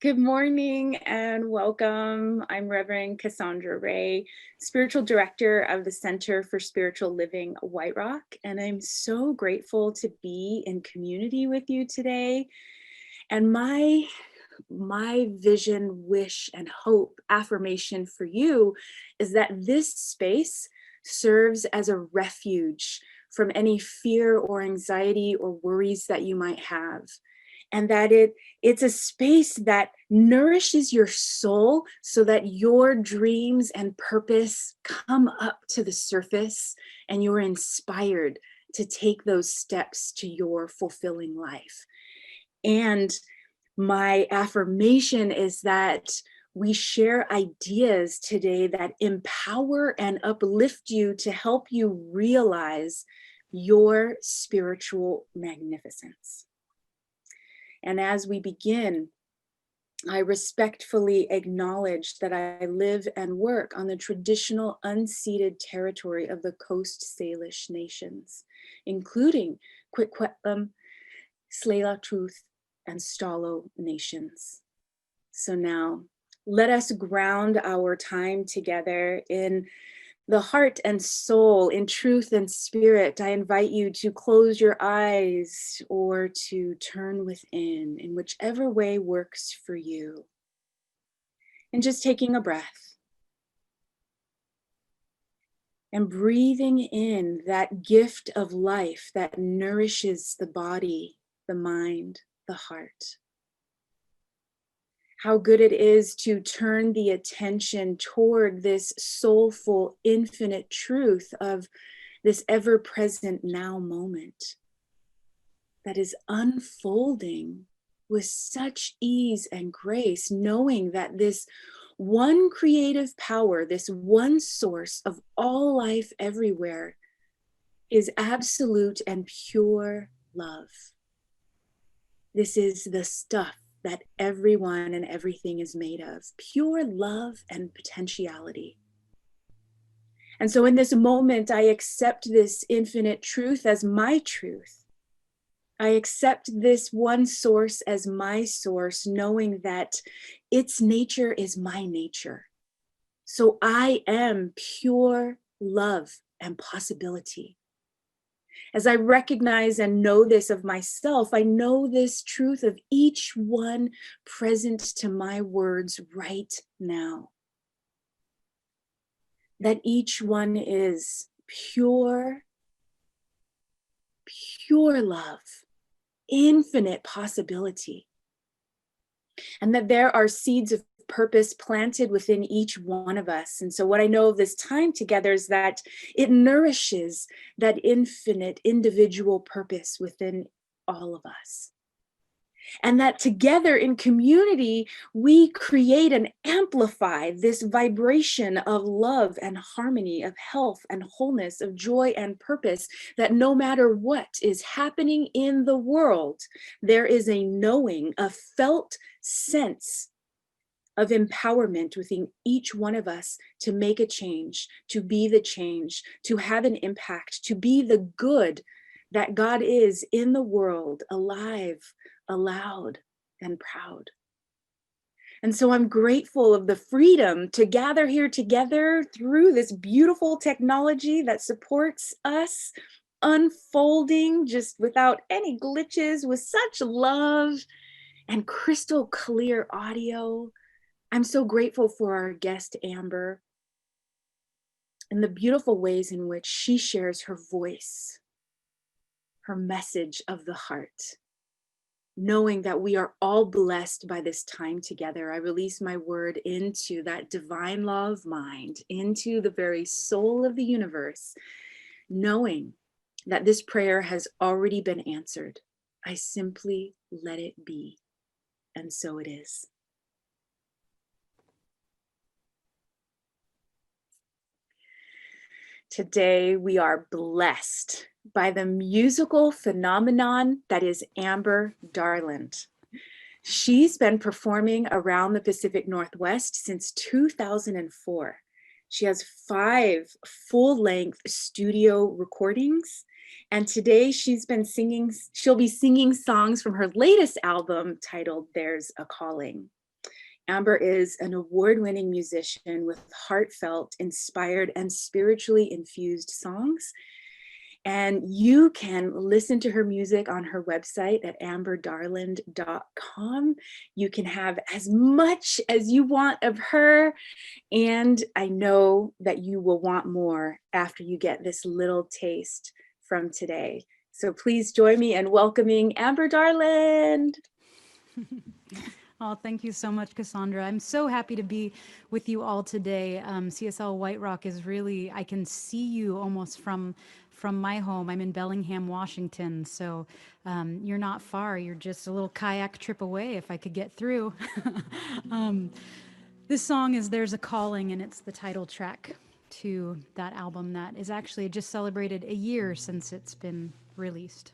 Good morning and welcome. I'm Reverend Cassandra Ray, Spiritual Director of the Center for Spiritual Living, White Rock, and I'm so grateful to be in community with you today. And my vision, wish, and hope, affirmation for you is that this space serves as a refuge from any fear or anxiety or worries that you might have, and that it's a space that nourishes your soul so that your dreams and purpose come up to the surface and you're inspired to take those steps to your fulfilling life. And my affirmation is that we share ideas today that empower and uplift you to help you realize your spiritual magnificence. And as we begin, I respectfully acknowledge that I live and work on the traditional unceded territory of the Coast Salish nations, including Kwikwetlem, Tsleil-Waututh, and Stalo nations. So now, let us ground our time together in the heart and soul, in truth and spirit. I invite you to close your eyes or to turn within whichever way works for you. And just taking a breath and breathing in that gift of life that nourishes the body, the mind, the heart. How good it is to turn the attention toward this soulful, infinite truth of this ever-present now moment that is unfolding with such ease and grace, knowing that this one creative power, this one source of all life everywhere, is absolute and pure love. This is the stuff that everyone and everything is made of, pure love and potentiality. And so in this moment, I accept this infinite truth as my truth. I accept this one source as my source, knowing that its nature is my nature. So I am pure love and possibility. As I recognize and know this of myself, I know this truth of each one present to my words right now. That each one is pure love, infinite possibility. And that there are seeds of purpose planted within each one of us. And so what I know of this time together is that it nourishes that infinite individual purpose within all of us. And that together in community, we create and amplify this vibration of love and harmony, of health and wholeness, of joy and purpose, that no matter what is happening in the world, there is a knowing, a felt sense of empowerment within each one of us to make a change, to be the change, to have an impact, to be the good that God is in the world, alive, aloud, and proud. And so I'm grateful of the freedom to gather here together through this beautiful technology that supports us unfolding just without any glitches, with such love and crystal clear audio. I'm so grateful for our guest, Amber, and the beautiful ways in which she shares her voice, her message of the heart, knowing that we are all blessed by this time together. I release my word into that divine law of mind, into the very soul of the universe, knowing that this prayer has already been answered. I simply let it be, and so it is. Today, we are blessed by the musical phenomenon that is Amber Darland. She's been performing around the Pacific Northwest since 2004. She has 5 full-length studio recordings, and today she'll be singing songs from her latest album titled There's a Calling. Amber is an award-winning musician with heartfelt, inspired, and spiritually infused songs. And you can listen to her music on her website at amberdarland.com. You can have as much as you want of her. And I know that you will want more after you get this little taste from today. So please join me in welcoming Amber Darland. Oh, thank you so much, Cassandra. I'm so happy to be with you all today. CSL White Rock is really, I can see you almost from my home. I'm in Bellingham, Washington. So you're not far. You're just a little kayak trip away if I could get through. um, this song is There's a Calling, and it's the title track to that album that is actually just celebrated a year since it's been released.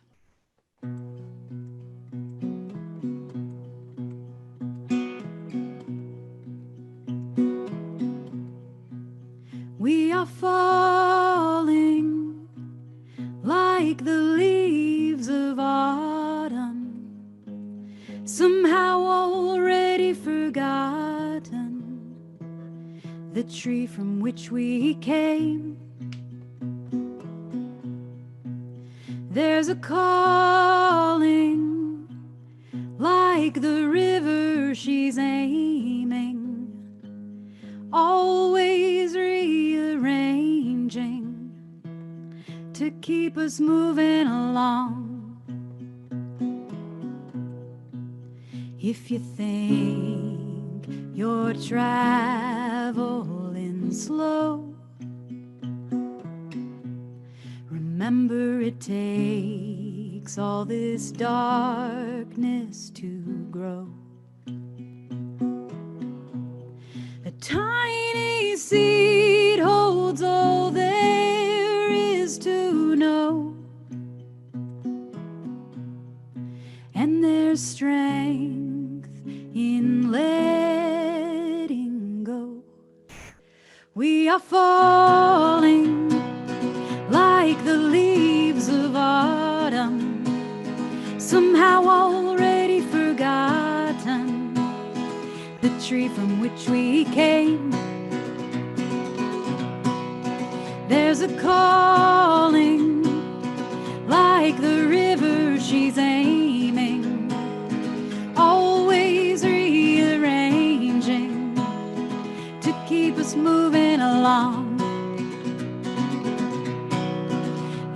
We are falling like the leaves of autumn, somehow already forgotten, the tree from which we came. There's a calling like the river she's aiming, always rearranging to keep us moving along. If you think you're traveling slow, remember it takes all this darkness to grow. A tiny seed holds all there is to know, and there's strength in letting go. We are falling like the leaves of autumn, somehow already forgotten, the tree from which we came. There's a calling like the river she's aiming, always rearranging to keep us moving along.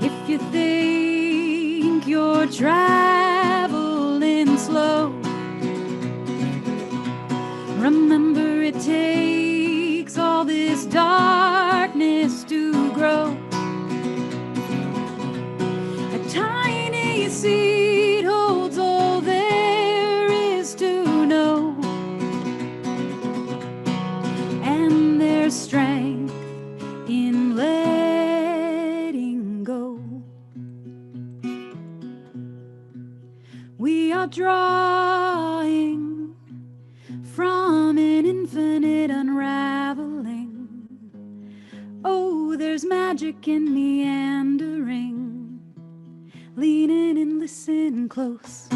If you think you're traveling slow, remember it takes all this darkness to grow. A tiny seed holds all there is to know, and there's strength in letting go. We are drawing from an infinite unraveling. Oh, there's magic in meandering. Lean in and listen close.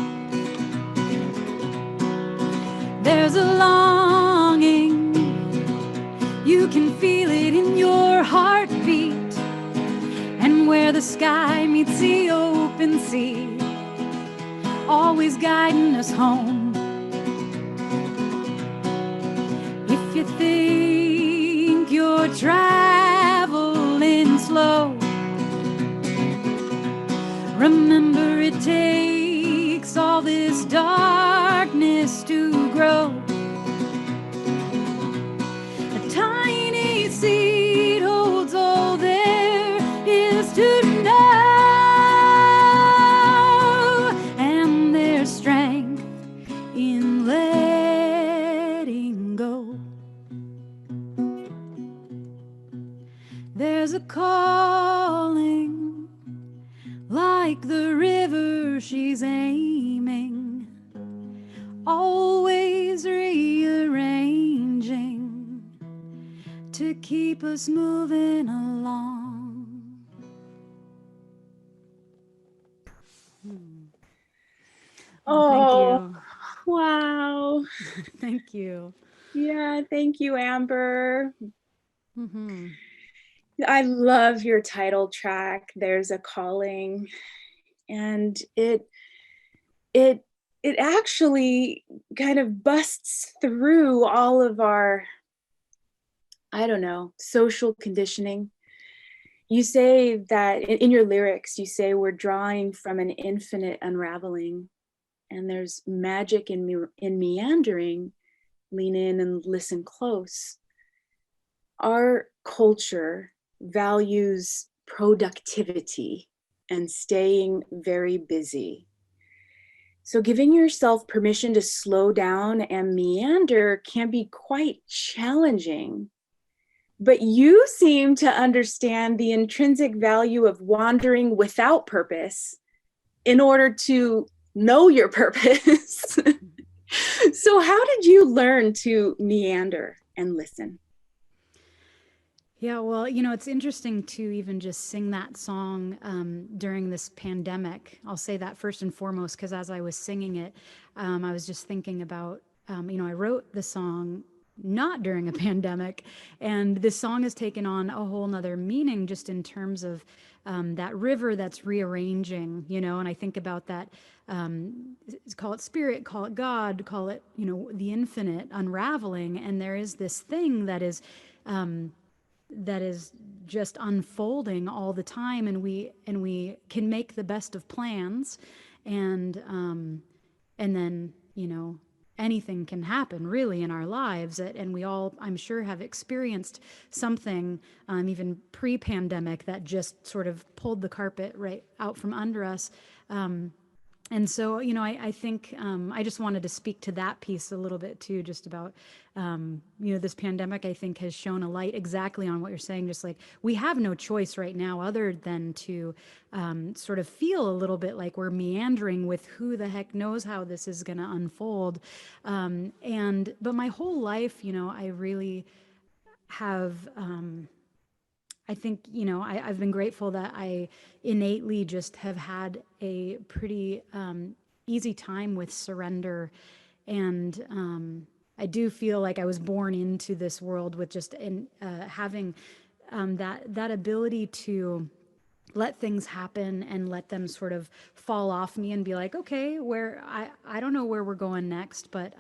There's a longing, you can feel it in your heartbeat, and where the sky meets the open sea, always guiding us home. If you think you're traveling slow, remember it takes all this darkness to grow. A tiny seed holds all there is to know, and there's strength in letting go. There's a calling like the river she's aiming, always rearranging to keep us moving along. Oh, Thank you. Wow. Thank you. Yeah, thank you, Amber. Hmm. I love your title track, There's a Calling. And it it actually kind of busts through all of our, I don't know, social conditioning. You say that in your lyrics, you say we're drawing from an infinite unraveling, and there's magic in meandering. Lean in and listen close. Our culture values productivity and staying very busy. So, giving yourself permission to slow down and meander can be quite challenging. But you seem to understand the intrinsic value of wandering without purpose in order to know your purpose. So, how did you learn to meander and listen? Yeah, well, it's interesting to even just sing that song during this pandemic. I'll say that first and foremost, because as I was singing it, I was just thinking about, I wrote the song not during a pandemic, and this song has taken on a whole nother meaning just in terms of that river that's rearranging, and I think about that. Call it spirit, call it God, call it, the infinite unraveling, and there is this thing Um, that is just unfolding all the time, and we can make the best of plans, and then anything can happen really in our lives, and we all, I'm sure, have experienced something, even pre-pandemic, that just sort of pulled the carpet right out from under us. And so, I think I just wanted to speak to that piece a little bit too, just about, this pandemic, I think, has shown a light exactly on what you're saying. Just like we have no choice right now other than to sort of feel a little bit like we're meandering with who the heck knows how this is going to unfold. But my whole life, I really have. I think, I've been grateful that I innately just have had a pretty easy time with surrender. And I do feel like I was born into this world with just having that ability to let things happen and let them sort of fall off me and be like, okay, I don't know where we're going next, but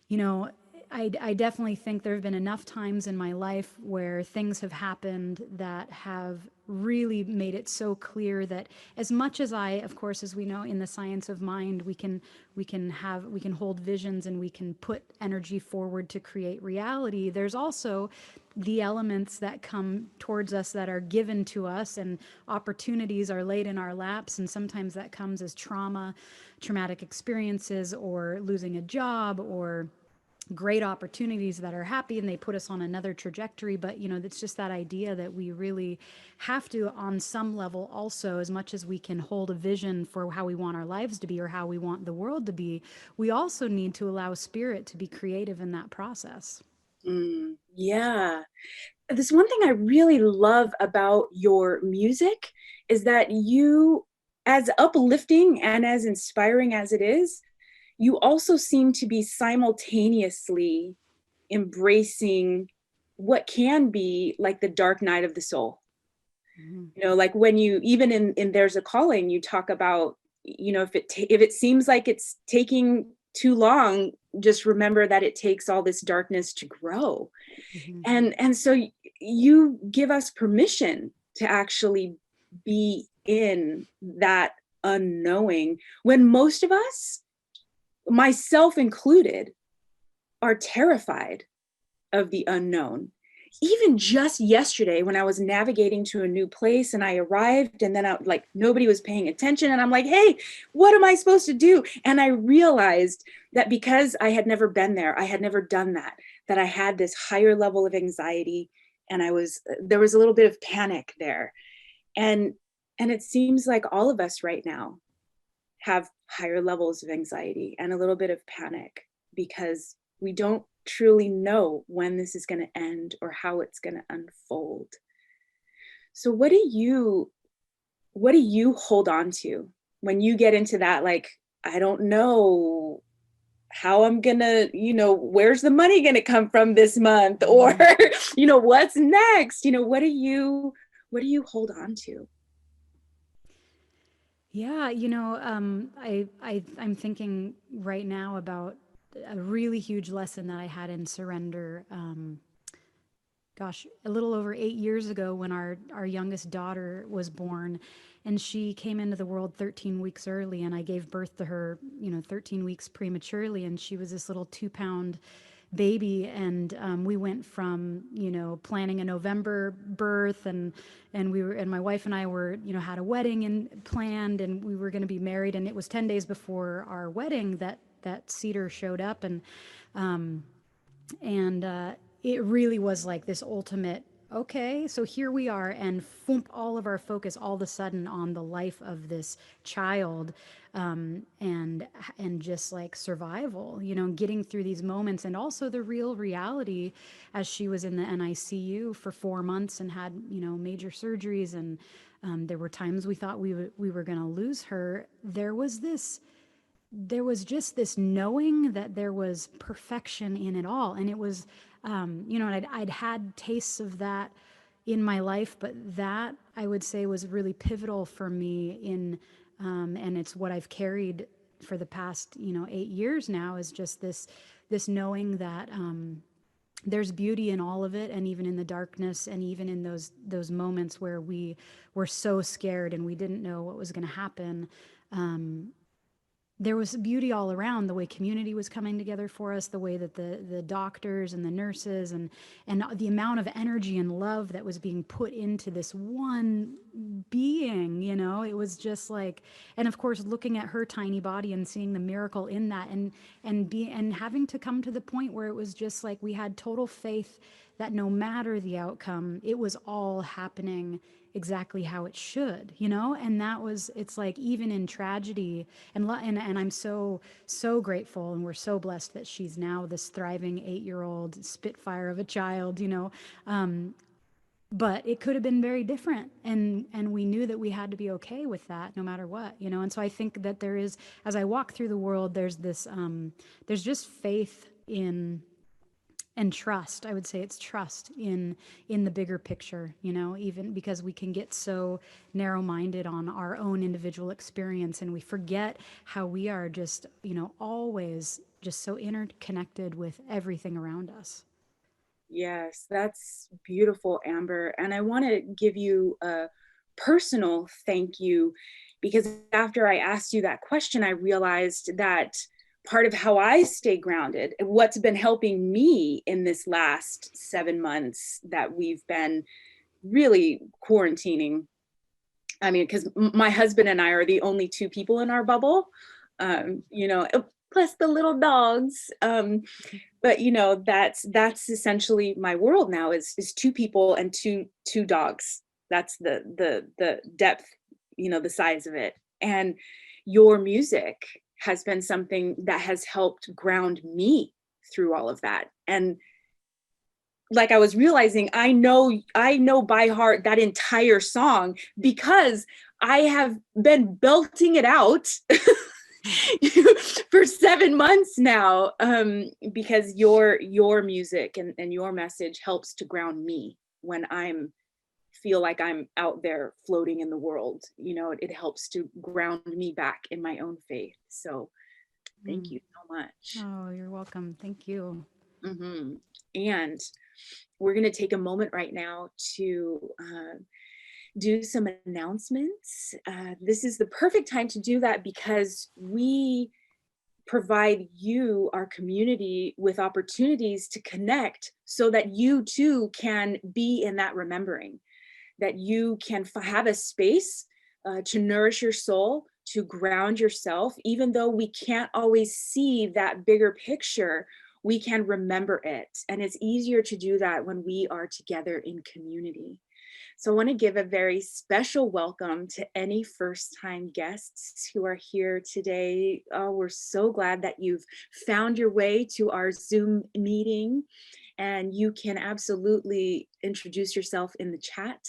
you know, I definitely think there have been enough times in my life where things have happened that have really made it so clear that as much as of course, as we know in the science of mind, we can hold visions and we can put energy forward to create reality. There's also the elements that come towards us that are given to us, and opportunities are laid in our laps, and sometimes that comes as traumatic experiences, or losing a job, or great opportunities that are happy, and they put us on another trajectory. But it's just that idea that we really have to, on some level, also, as much as we can hold a vision for how we want our lives to be or how we want the world to be, we also need to allow spirit to be creative in that process. Yeah. This one thing I really love about your music is that you, as uplifting and as inspiring as it is, you also seem to be simultaneously embracing what can be like the dark night of the soul. Mhm. Like when you, even in There's a Calling, you talk about, if it seems like it's taking too long, just remember that it takes all this darkness to grow. Mhm. And so you give us permission to actually be in that unknowing, when most of us, myself included, are terrified of the unknown. Even just yesterday, when I was navigating to a new place and I arrived, and then like nobody was paying attention, and I'm like, hey, what am I supposed to do? And I realized that because I had never been there, I had never done that I had this higher level of anxiety, and there was a little bit of panic there. And it seems like all of us right now have higher levels of anxiety and a little bit of panic, because we don't truly know when this is going to end or how it's going to unfold. So what do you hold on to when you get into that, like, I don't know how I'm gonna, where's the money gonna come from this month? Or, what's next? What do you hold on to? Yeah, I'm thinking right now about a really huge lesson that I had in surrender. Gosh, a little over 8 years ago when our youngest daughter was born, and she came into the world 13 weeks early, and I gave birth to her, 13 weeks prematurely, and she was this little 2 pound baby. And we went from, planning a November birth, and my wife and I were, had a wedding and planned, and we were going to be married, and it was 10 days before our wedding that Cedar showed up. And it really was like this ultimate, okay, so here we are, and foomp, all of our focus all of a sudden on the life of this child, and just like survival, getting through these moments, and also the real reality as she was in the NICU for 4 months and had, major surgeries, and there were times we thought we were going to lose her. There was just this knowing that there was perfection in it all. And it was, and I'd had tastes of that in my life, but that I would say was really pivotal for me and it's what I've carried for the past, 8 years now, is just this knowing that, there's beauty in all of it, and even in the darkness, and even in those moments where we were so scared and we didn't know what was going to happen. There was beauty all around, the way community was coming together for us, the way that the doctors and the nurses and the amount of energy and love that was being put into this one being, it was just like, and of course looking at her tiny body and seeing the miracle in that, and having to come to the point where it was just like we had total faith that no matter the outcome, it was all happening exactly how it should, and it's like, even in tragedy, and I'm so grateful, and we're so blessed that she's now this thriving 8-year-old spitfire of a child, but it could have been very different, and we knew that we had to be okay with that no matter what, and so I think that there is, as I walk through the world, there's this there's just faith in, and trust. I would say it's trust in the bigger picture, even because we can get so narrow-minded on our own individual experience, and we forget how we are just, always just so interconnected with everything around us. Yes, that's beautiful, Amber. And I want to give you a personal thank you, because after I asked you that question, I realized that part of how I stay grounded, what's been helping me in this last 7 months that we've been really quarantining. I mean, because my husband and I are the only two people in our bubble, plus the little dogs. But that's essentially my world now, is two people and two dogs. That's the depth, the size of it. And your music has been something that has helped ground me through all of that. And like I was realizing, I know by heart that entire song, because I have been belting it out for 7 months now, because your music and your message helps to ground me when I'm feel like I'm out there floating in the world. It helps to ground me back in my own faith. So thank Mm. you so much. Oh, you're welcome. Thank you. Hmm. And we're going to take a moment right now to do some announcements. This is the perfect time to do that, because we provide you, our community, with opportunities to connect so that you too can be in that remembering, that you can have a space to nourish your soul, to ground yourself. Even though we can't always see that bigger picture, we can remember it. And it's easier to do that when we are together in community. So I want to give a very special welcome to any first-time guests who are here today. Oh, we're so glad that you've found your way to our Zoom meeting, and you can absolutely introduce yourself in the chat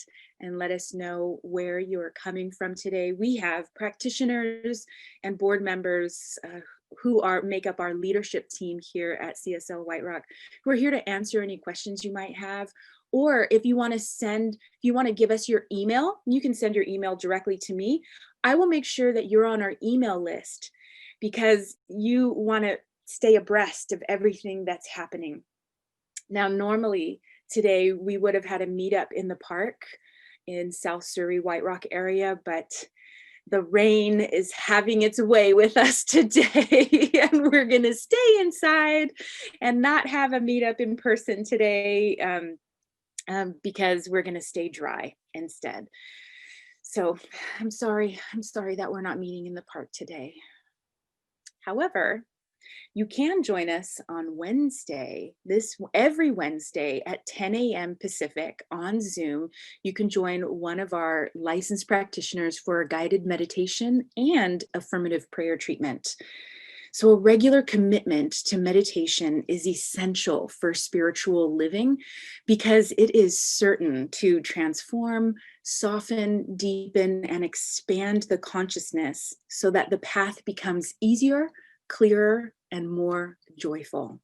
and let us know where you're coming from today. We have practitioners and board members make up our leadership team here at CSL White Rock, who are here to answer any questions you might have. Or if you want to give us your email, you can send your email directly to me. I will make sure that you're on our email list because you want to stay abreast of everything that's happening. Now, normally today we would have had a meetup in the park in South Surrey, White Rock area, but the rain is having its way with us today and we're going to stay inside and not have a meetup in person today because we're going to stay dry instead. So I'm sorry that we're not meeting in the park today. However, you can join us on Wednesday, every Wednesday at 10 a.m. Pacific on Zoom. You can join one of our licensed practitioners for a guided meditation and affirmative prayer treatment. So a regular commitment to meditation is essential for spiritual living because it is certain to transform, soften, deepen, and expand the consciousness so that the path becomes easier, clearer, and more joyful.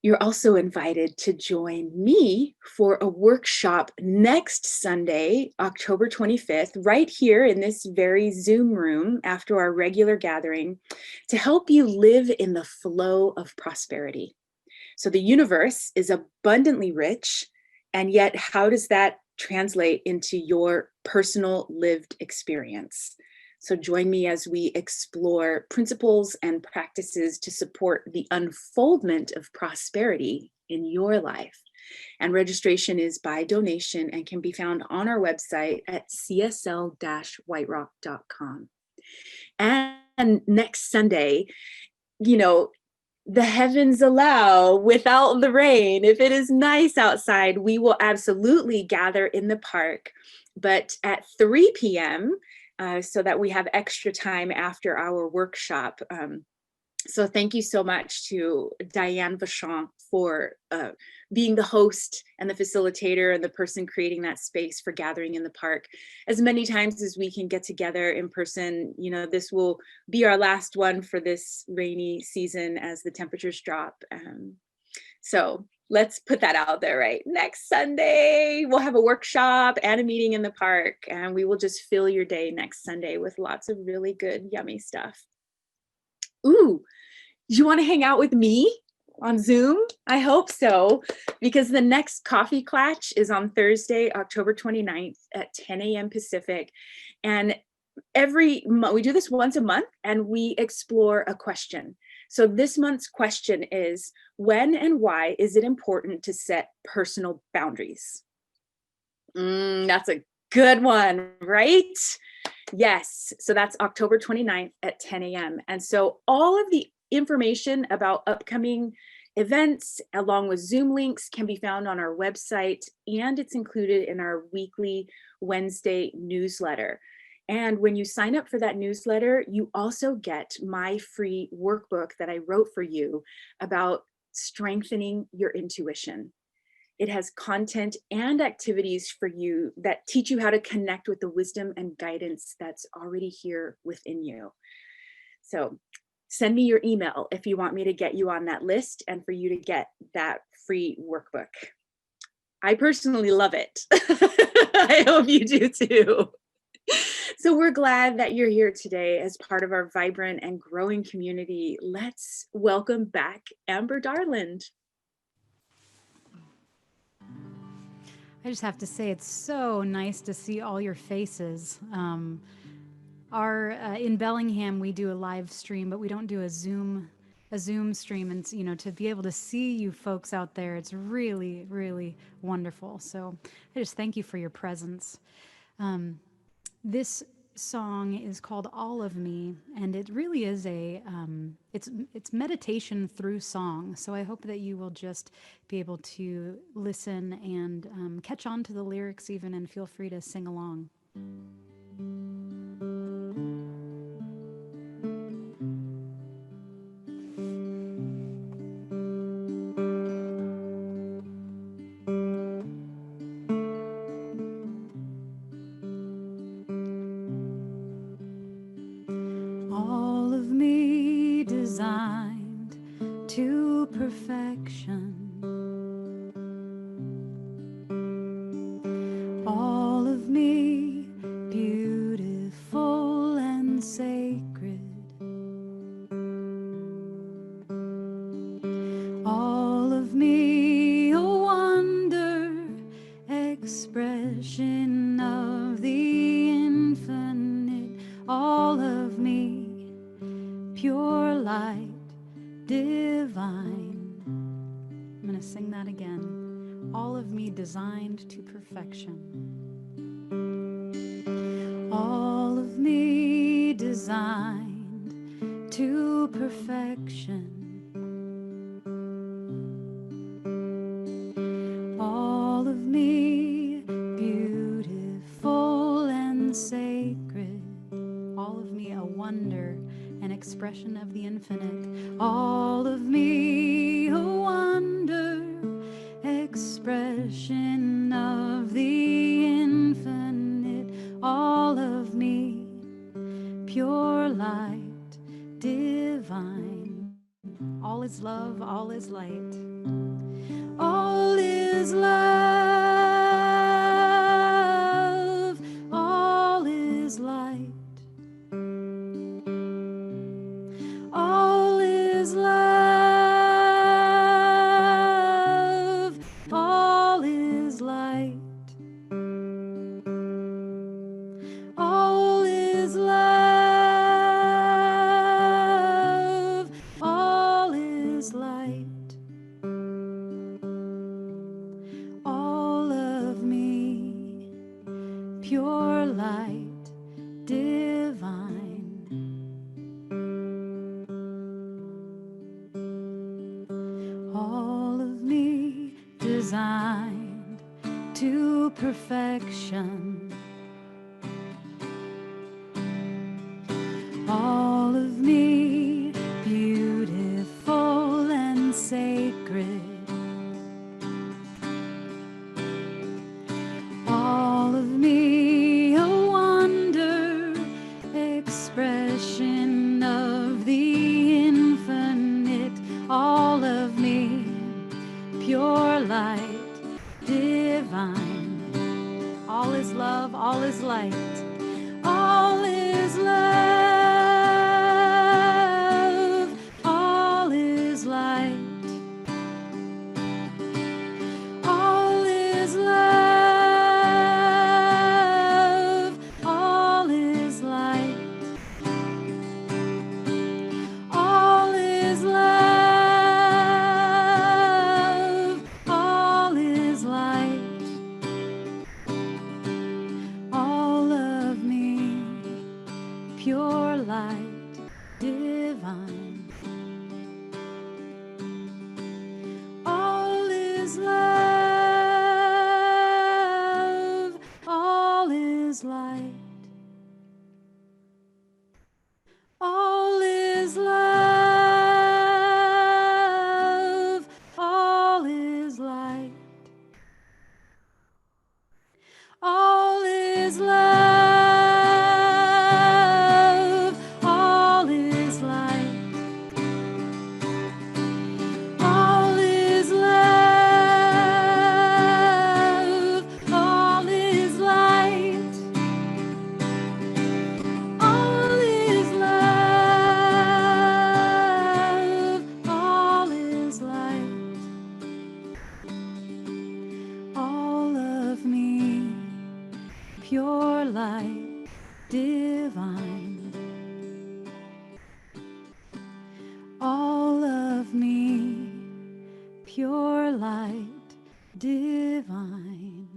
You're also invited to join me for a workshop next Sunday, October 25th, right here in this very Zoom room after our regular gathering, to help you live in the flow of prosperity. So the universe is abundantly rich, and yet how does that translate into your personal lived experience? So join me as we explore principles and practices to support the unfoldment of prosperity in your life. And registration is by donation and can be found on our website at csl-whiterock.com. And next Sunday, the heavens allow, without the rain, if it is nice outside, we will absolutely gather in the park, but at 3 p.m., so that we have extra time after our workshop. So thank you so much to Diane Vachon for being the host and the facilitator and the person creating that space for gathering in the park. As many times as we can get together in person, this will be our last one for this rainy season as the temperatures drop. So let's put that out there, right? Next Sunday, we'll have a workshop and a meeting in the park, and we will just fill your day next Sunday with lots of really good, yummy stuff. Ooh, you want to hang out with me on Zoom? I hope so, because the next Coffee Clatch is on Thursday, October 29th at 10 a.m. Pacific. And we do this once a month and we explore a question. So this month's question is, when and why is it important to set personal boundaries? That's a good one, right? Yes. So that's October 29th at 10 a.m. And so all of the information about upcoming events along with Zoom links can be found on our website, and it's included in our weekly Wednesday newsletter. And when you sign up for that newsletter, you also get my free workbook that I wrote for you about strengthening your intuition. It has content and activities for you that teach you how to connect with the wisdom and guidance that's already here within you. So send me your email if you want me to get you on that list and for you to get that free workbook. I personally love it. I hope you do too. So we're glad that you're here today as part of our vibrant and growing community. Let's welcome back Amber Darland. I just have to say, it's so nice to see all your faces. In Bellingham, we do a live stream, but we don't do a Zoom stream. And to be able to see you folks out there, it's really, really wonderful. So I just thank you for your presence. This song is called All of Me, and it really is it's meditation through song. So I hope that you will just be able to listen and catch on to the lyrics even, and feel free to sing along. All of me perfection. All of me beautiful and sacred. All of me a wonder, expression of the infinite. All of me pure light divine. I'm going to sing that again. All of me designed to perfection. All of me designed to perfection. All of me beautiful and sacred. All of me a wonder, an expression of the infinite. All of me a wonder, expression of the infinite. All of me pure light divine. All is love, all is light. All is love, all is light. All is love, all is light. All is love, all is light. All of me, pure light divine. All of me designed to perfection. All of me beautiful and sacred. All of me a wonder, expression of the infinite. All of me pure light divine. All is love, all is light. All is love, all is light. All is love, all is light. All is love, all is light. All of me pure light divine. All is love, all is light. All is love, all is light. All is love, all is light. All is love, all is light. All is love, all is light. All of me pure light divine. All of me pure light divine.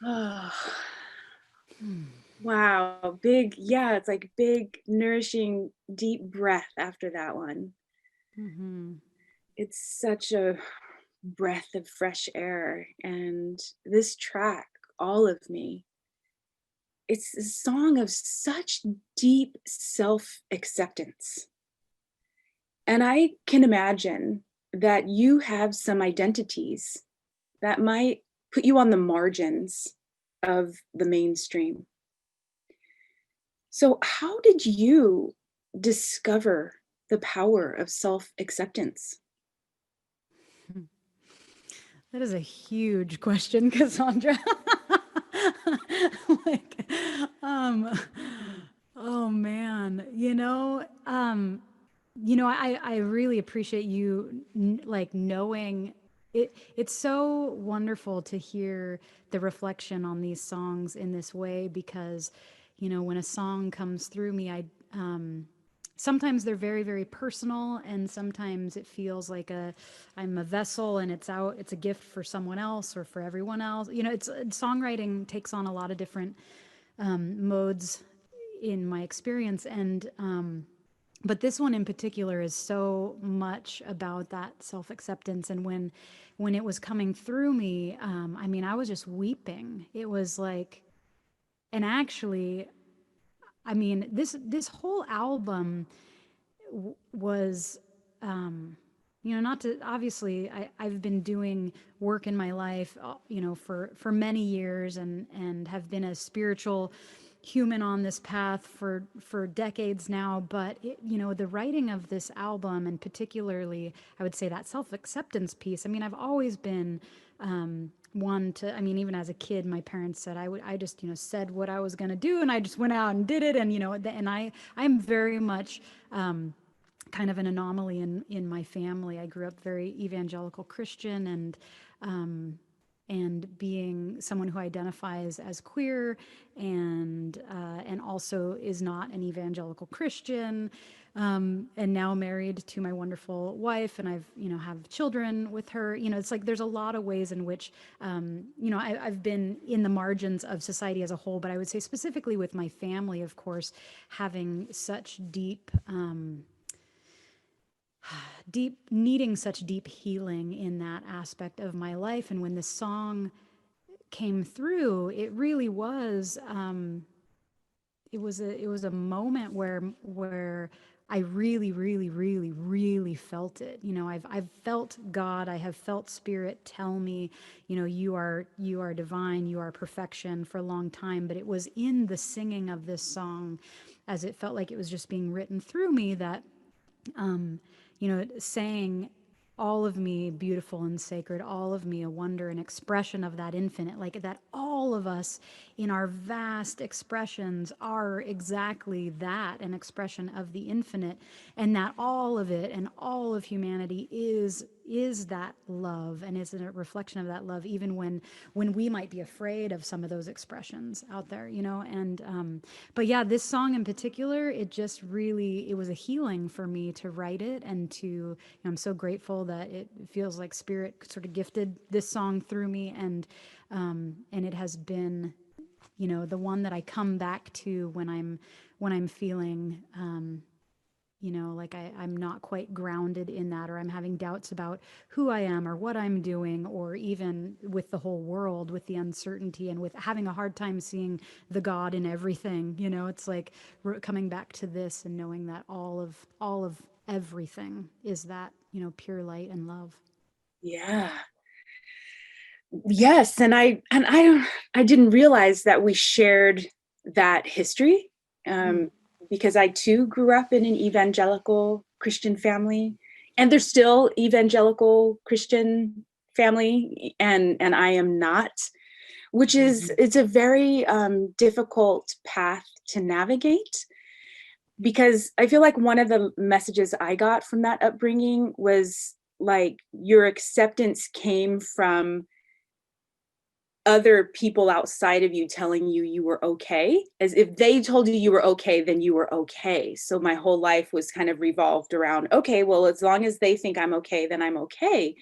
Oh, wow. Big, yeah, it's like big, nourishing, deep breath after that one. Mm-hmm. It's such a breath of fresh air. And this track, All of Me, it's a song of such deep self-acceptance. And I can imagine that you have some identities that might put you on the margins of the mainstream. So, how did you discover the power of self acceptance? That is a huge question, Cassandra. Like, um, oh man, I really appreciate you like knowing it. It's so wonderful to hear the reflection on these songs in this way because, when a song comes through me, sometimes they're very, very personal, and sometimes it feels like I'm a vessel and it's a gift for someone else or for everyone else. It's songwriting takes on a lot of different modes in my experience, and but this one in particular is so much about that self-acceptance. And when it was coming through me, I mean, I was just weeping. It was like, and actually, I mean, this whole album was not to, obviously I've been doing work in my life for many years, and have been a spiritual human on this path for decades now. But the writing of this album, and particularly I would say that self-acceptance piece, I mean, I've always been one to, I mean, even as a kid, my parents said I just said what I was going to do, and I just went out and did it. And I'm very much kind of an anomaly in my family. I grew up very evangelical Christian, and being someone who identifies as queer, and also is not an evangelical Christian, and now married to my wonderful wife, and I've have children with her. It's like there's a lot of ways in which I've been in the margins of society as a whole, but I would say specifically with my family, of course, having such needing such deep healing in that aspect of my life. And when this song came through, it really was it was a moment where I really, really, really, really felt it. I've felt God. I have felt Spirit tell me, you are divine, you are perfection, for a long time. But it was in the singing of this song, as it felt like it was just being written through me, that saying, all of me beautiful and sacred, all of me a wonder, an expression of that infinite, like that all of us in our vast expressions are exactly that, an expression of the infinite, and that all of it and all of humanity is that love, and is a reflection of that love, even when we might be afraid of some of those expressions out there. And but yeah, this song in particular, it was a healing for me to write it, and I'm so grateful that it feels like Spirit sort of gifted this song through me, and it has been the one that I come back to when I'm feeling like I'm not quite grounded in that, or I'm having doubts about who I am or what I'm doing, or even with the whole world, with the uncertainty, and with having a hard time seeing the God in everything. It's like coming back to this and knowing that all of everything is that, pure light and love. Yeah. Yes, and I didn't realize that we shared that history, Mm. because I too grew up in an evangelical Christian family, and there's still evangelical Christian family, and I am not, which is, it's a very difficult path to navigate, because I feel like one of the messages I got from that upbringing was like, your acceptance came from other people outside of you telling you you were okay. As if they told you you were okay, then you were okay. So my whole life was kind of revolved around, okay, well, as long as they think I'm okay, then I'm okay.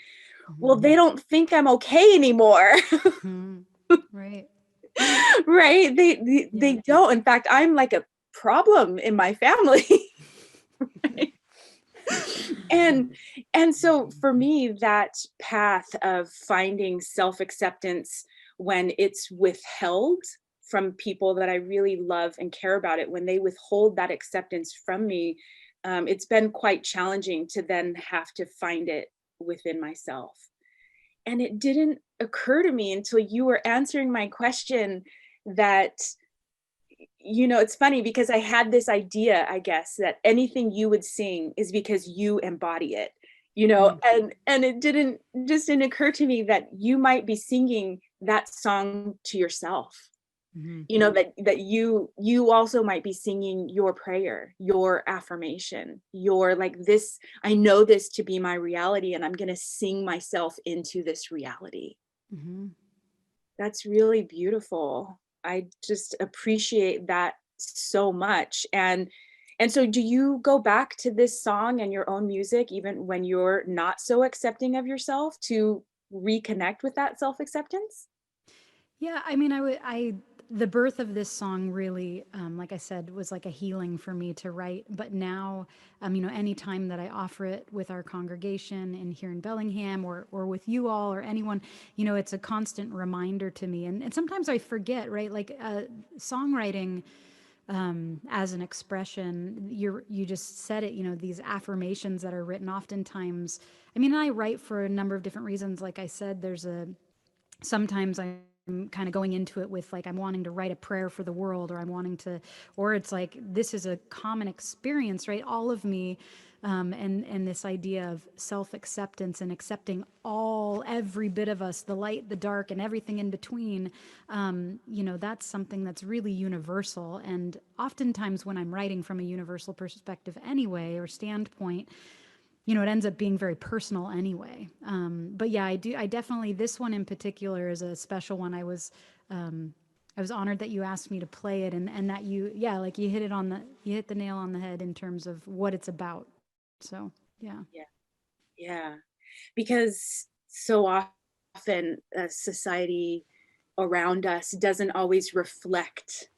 Well, they don't think I'm okay anymore. Mm. Right. Right? They, Yeah. they don't. In fact, I'm like a problem in my family. Right? And so for me, that path of finding self-acceptance when it's withheld from people that I really love and care about, it when they withhold that acceptance from me, it's been quite challenging to then have to find it within myself. And it didn't occur to me until you were answering my question that it's funny because I had this idea, I guess, that anything you would sing is because you embody it, Mm, and it didn't occur to me that you might be singing that song to yourself. mhm, That you also might be singing your prayer, your affirmation, your like this, I know this to be my reality and I'm going to sing myself into this reality. mhm. That's really beautiful. I just appreciate that so much. And so do you go back to this song and your own music even when you're not so accepting of yourself to reconnect with that self-acceptance? Yeah, I mean, the birth of this song really, like I said, was like a healing for me to write. But now, anytime that I offer it with our congregation and here in Bellingham or with you all or anyone, it's a constant reminder to me. And sometimes I forget, right? Like songwriting as an expression, you just said it, these affirmations that are written oftentimes. I mean, I write for a number of different reasons. Like I said, sometimes I'm kind of going into it with like I'm wanting to write a prayer for the world, or I'm wanting to, or it's like this is a common experience, right? All of me, and this idea of self acceptance and accepting every bit of us, the light, the dark, and everything in between. That's something that's really universal. And oftentimes when I'm writing from a universal perspective anyway, or standpoint, it ends up being very personal anyway. But yeah, I definitely, this one in particular is a special one. I was honored that you asked me to play it and that yeah, like you hit the nail on the head in terms of what it's about. So, yeah. Yeah. Yeah. Because so often society around us doesn't always reflect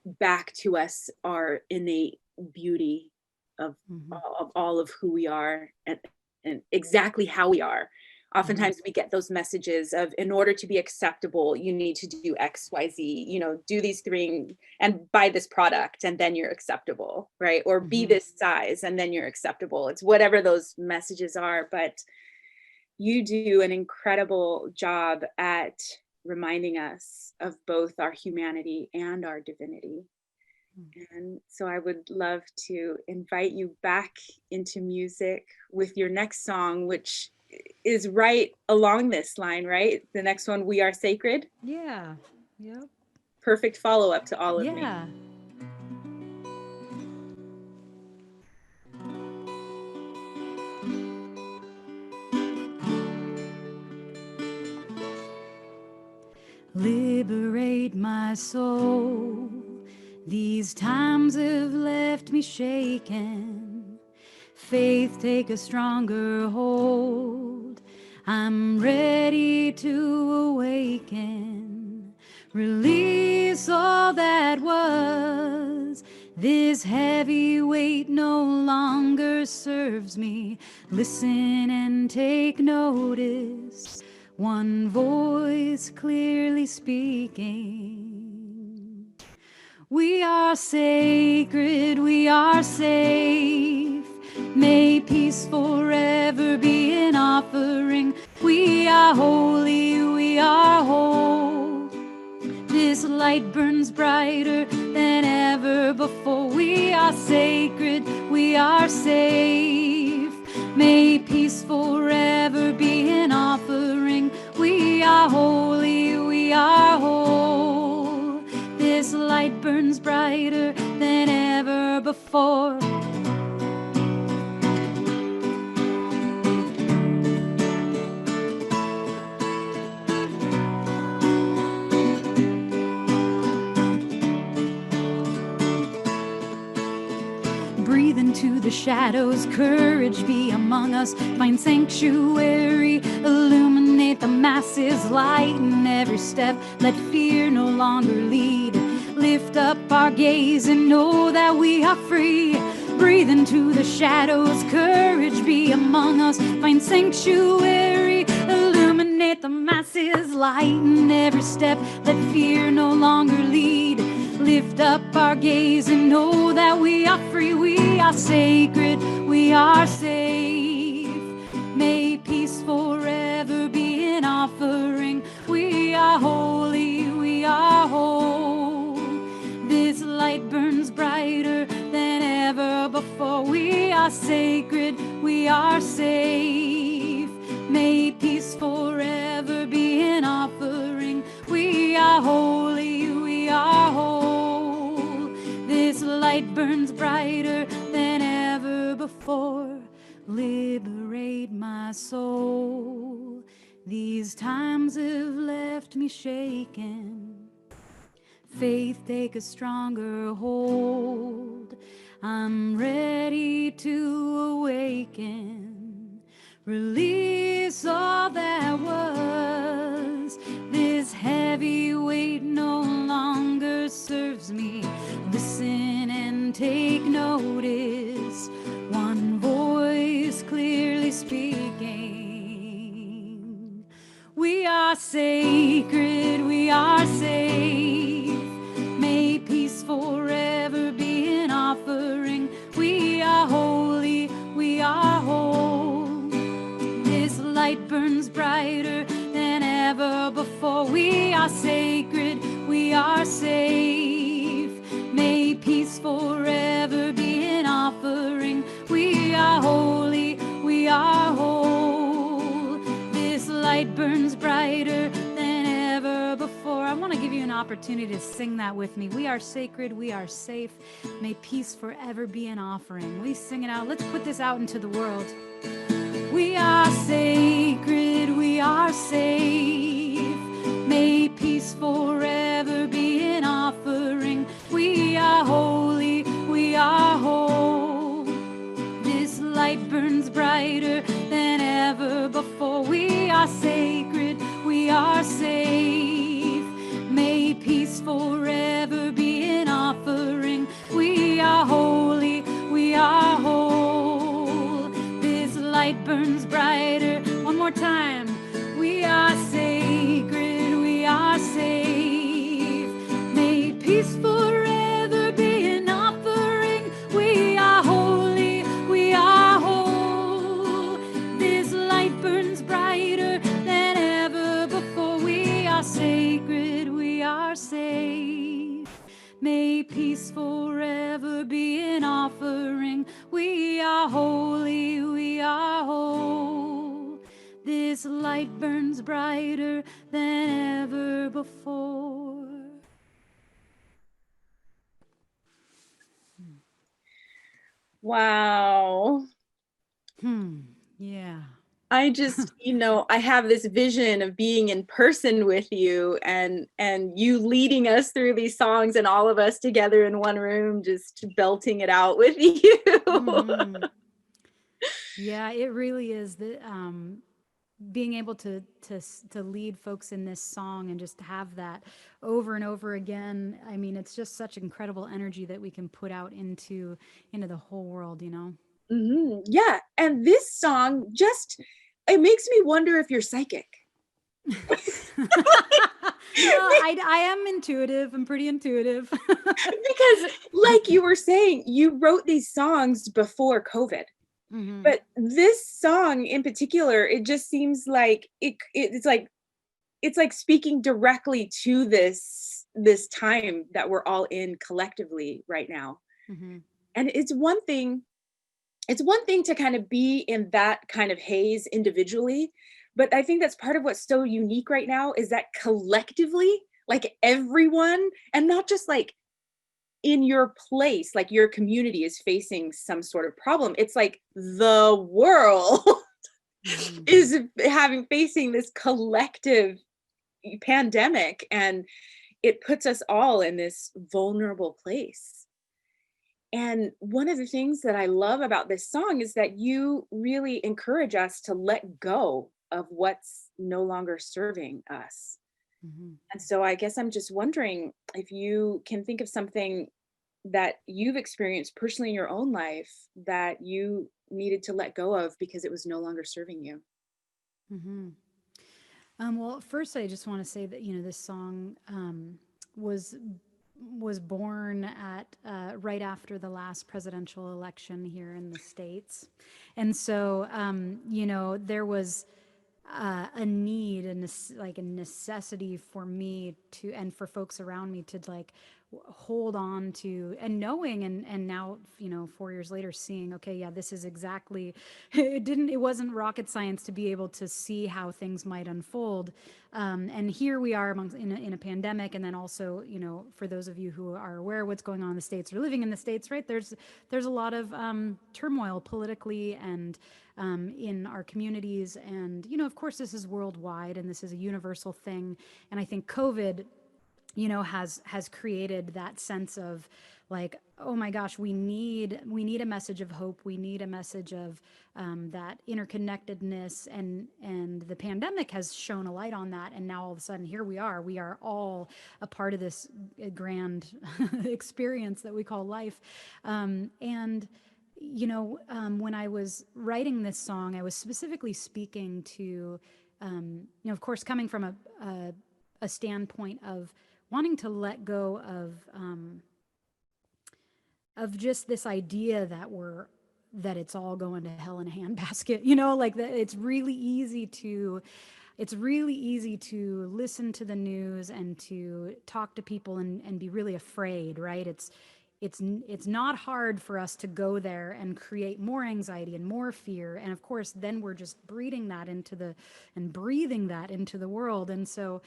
back to us our innate beauty of, Hmm. of all of who we are and exactly how we are. Hmm. Oftentimes we get those messages of in order to be acceptable, you need to do XYZ, do these things and buy this product and then you're acceptable, right? Or be Hmm. this size and then you're acceptable. It's whatever those messages are. But you do an incredible job at reminding us of both our humanity and our divinity. And so I would love to invite you back into music with your next song, which is right along this line, right? The next one, We Are Sacred. Yeah. Yep. Perfect follow up to All of Me. Yeah. Liberate my soul. These times have left me shaken. Faith take a stronger hold. I'm ready to awaken. Release all that was. This heavy weight no longer serves me. Listen and take notice. One voice clearly speaking. We are sacred, we are safe. May peace forever be an offering. We are holy, we are whole. This light burns brighter than ever before. We are sacred, we are safe. May peace forever be an offering. We are holy, we are whole. This light burns brighter than ever before. Breathe into the shadows, courage be among us. Find sanctuary, illuminate the masses, lighten every step. Let fear no longer lead. Lift up our gaze and know that we are free. Breathe into the shadows, courage be among us. Find sanctuary, illuminate the masses, lighten every step. Let fear no longer lead. Lift up our gaze and know that we are free. We are sacred, we are safe. May peace forever be an offering. We are holy, we are whole. This light burns brighter than ever before. We are sacred, we are safe. May peace forever be an offering. We are holy, we are whole. This light burns brighter than ever before. Liberate my soul. These times have left me shaken. Faith take a stronger hold. I'm ready to awaken. Release all that was. This heavy weight no longer serves me. Listen and take notice. One voice clearly speaking. We are sacred, we are safe. May peace forever be an offering. We are holy, we are whole. This light burns brighter than ever before. We are sacred, we are safe. May peace forever be an offering. We are holy, we are whole. This light burns brighter than ever before. I want to give you an opportunity to sing that with me. We are sacred, we are safe. May peace forever be an offering. We sing it out. Let's put this out into the world. We are sacred, we are safe. May peace forever be an offering. We are holy, we are whole. This light burns brighter than ever before. We are sacred, we are safe. May peace forever be an offering. We are holy, we are whole. This light burns brighter. One more time. We are sacred, we are safe. May peace forever be an offering. We are holy, we are whole. This light burns brighter than ever before. We are sacred, we are safe. May peace forever be an offering. We are holy, we are whole. This light burns brighter than ever before. Wow. Yeah. I just, I have this vision of being in person with you and you leading us through these songs and all of us together in one room, just belting it out with you. Mm-hmm. Yeah, it really is the being able to lead folks in this song and just have that over and over again. I mean, it's just such incredible energy that we can put out into the whole world, Mm-hmm. Yeah, and this song it makes me wonder if you're psychic. I am intuitive. I'm pretty intuitive. Because like you were saying, you wrote these songs before COVID. Mm-hmm. But this song in particular, it just seems like it's like speaking directly to this time that we're all in collectively right now. Mm-hmm. And it's one thing to kind of be in that kind of haze individually, but I think that's part of what's so unique right now is that collectively, like everyone, and not just like in your place, like your community is facing some sort of problem. It's like the world Mm-hmm. is facing this collective pandemic, and it puts us all in this vulnerable place. And one of the things that I love about this song is that you really encourage us to let go of what's no longer serving us. Mm-hmm. And so I guess I'm just wondering if you can think of something that you've experienced personally in your own life that you needed to let go of because it was no longer serving you. Mm-hmm. Well, first, I just want to say that this song was born at right after the last presidential election here in the States, and so there was a need and like a necessity for me to and for folks around me to like hold on to, and knowing, and now, 4 years later, seeing, okay, yeah, this is exactly, it wasn't rocket science to be able to see how things might unfold. And here we are in a pandemic. And then also, for those of you who are aware of what's going on in the States or living in the States, right, there's a lot of turmoil politically and in our communities. And, of course, this is worldwide and this is a universal thing. And I think COVID, has created that sense of like, oh my gosh, we need a message of hope. We need a message of that interconnectedness, and the pandemic has shone a light on that. And now all of a sudden, here we are all a part of this grand experience that we call life. And when I was writing this song, I was specifically speaking to, of course, coming from a standpoint of wanting to let go of just this idea that it's all going to hell in a handbasket, like that. It's really easy to listen to the news and to talk to people and be really afraid, right? It's not hard for us to go there and create more anxiety and more fear. And of course, then we're just breathing that into the world. And so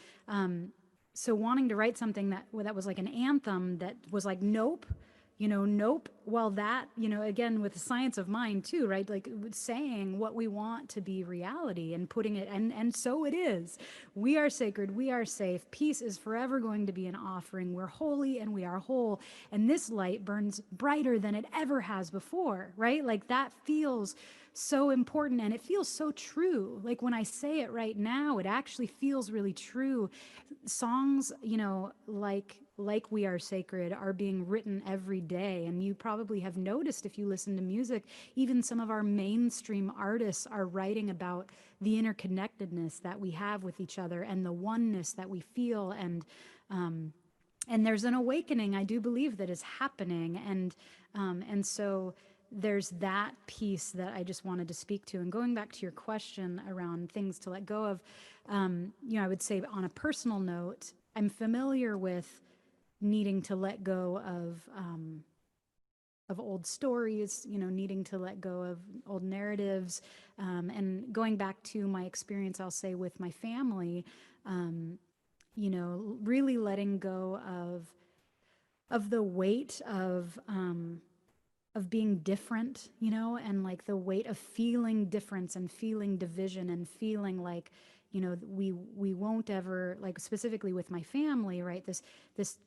wanting to write something that was like an anthem that was like, nope, nope. Well, that, again, with the science of mind too, right? Like saying what we want to be reality and putting it, and so it is. We are sacred. We are safe. Peace is forever going to be an offering. We're holy and we are whole. And this light burns brighter than it ever has before, right? Like that feels so important, and it feels so true. Like when I say it right now, it actually feels really true. Songs, like We Are Sacred are being written every day. And you probably have noticed, if you listen to music, even some of our mainstream artists are writing about the interconnectedness that we have with each other and the oneness that we feel. And there's an awakening, I do believe, that is happening. And so there's that piece that I just wanted to speak to. And going back to your question around things to let go of, I would say on a personal note, I'm familiar with needing to let go of old stories, needing to let go of old narratives, and going back to my experience, I'll say, with my family, really letting go of the weight of being different, and like the weight of feeling difference and feeling division and feeling like, we won't ever, like specifically with my family, right? This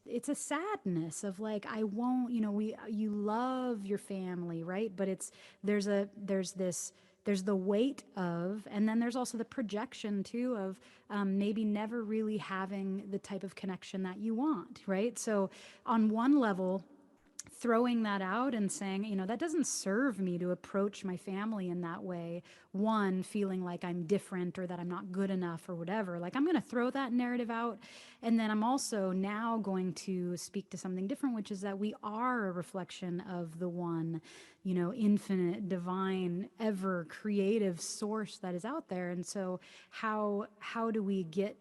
it's a sadness of like, I won't, you love your family, right? But there's the weight of, and then there's also the projection too of maybe never really having the type of connection that you want, right? So on one level, throwing that out and saying, that doesn't serve me to approach my family in that way. One, feeling like I'm different or that I'm not good enough or whatever. Like, I'm going to throw that narrative out. And then I'm also now going to speak to something different, which is that we are a reflection of the one, infinite, divine, ever creative source that is out there. And so how do we get,